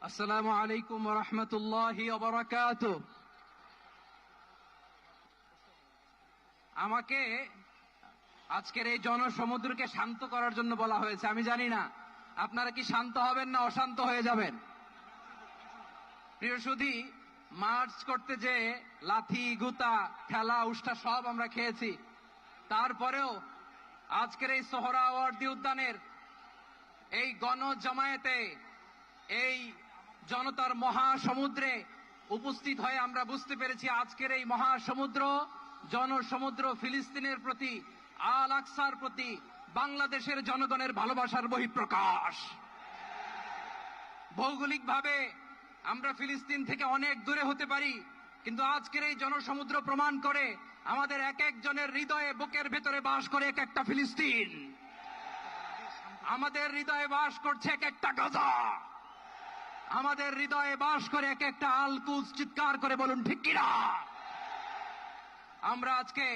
আসসালামু আলাইকুম ওয়া রাহমাতুল্লাহি ওয়া বারাকাতুহু। আমাকে আজকের এই জনসমুদ্রকে শান্ত করার জন্য বলা হয়েছে। আমি জানি না আপনারা কি শান্ত হবেন না অশান্ত হয়ে যাবেন। প্রিয় সুধী, মার্চ করতে যে লাথি গুতা ঠেলা উষ্টা সব আমরা খেয়েছি, তারপরেও আজকের এই সোহরাওয়ার্দী উদ্যানের এই গণজামায়াতে, এই জনতার মহাসমুদ্রে উপস্থিত হয়ে আমরা বুঝতে পেরেছি আজকের এই মহাসমুদ্র, জনসমুদ্র ফিলিস্তিনের প্রতি, আল আকসার প্রতি বাংলাদেশের জনগণের ভালোবাসার বহিঃপ্রকাশ। ভৌগোলিকভাবে আমরা ফিলিস্তিন থেকে অনেক দূরে হতে পারি, কিন্তু আজকের এই জনসমুদ্র প্রমাণ করে আমাদের এক একজনের হৃদয়ে, বুকের ভেতরে বাস করে এক একটা ফিলিস্তিন। আমাদের হৃদয়ে বাস করছে এক একটা গাজা, আমাদের হৃদয়ে বাস করে এক একটা আল কুদস। চিৎকার করে বলুন ঠিক কিনা। আমরা আজকে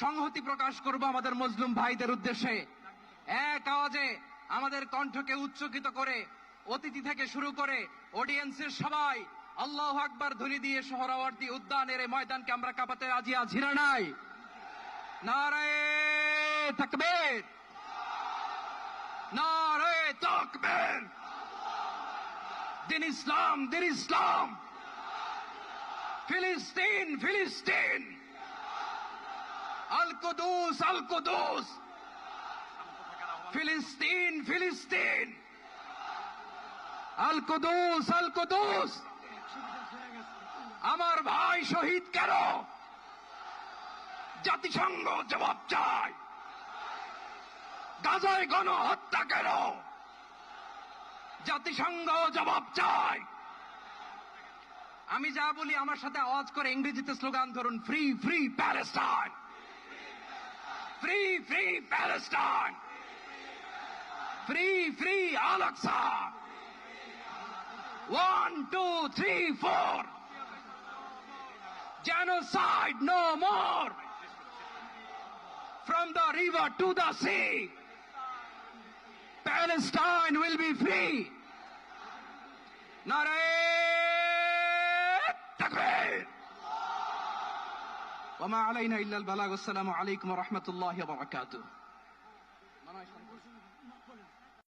সংহতি প্রকাশ করব আমাদের মজলুম ভাইদের উদ্দেশ্যে। এক আওয়াজে আমাদের কণ্ঠকে উচ্চকিত করে অতিথি থেকে শুরু করে অডিয়েন্সের সবাই আল্লাহু আকবার ধ্বনি দিয়ে সোহরাওয়ার্দী উদ্যানের এই ময়দানকে আমরা কাঁপাতে রাজি আছি না নাই? নারায়ে তাকবীর, নারায়ে তাকবীর। দিন ইসলাম, দিন ইসলাম। ফিলিস্তিন, ফিলিস্তিন। আল কুদুস, আল কুদুস। ফিলিস্তিন, ফিলিস্তিন। আল কুদুস, আল কুদুস। আমার ভাই শহীদ কেন? জাতিসংঘ জবাব চায়। গাজায় গণহত্যা কেন? জাতিসংঘ জবাব চায়। আমি যা বলি আমার সাথে আওয়াজ করে ইংরেজিতে স্লোগান ধরুন, free free Palestine, free free Palestine, free free Al Aqsa. 1 2 3 4, genocide no more. From the river to the sea, Palestine will be free. Narayeh Takbir. Wa ma alayna illa al-balagh. Assalamu alaykum wa rahmatullahi wa barakatuh.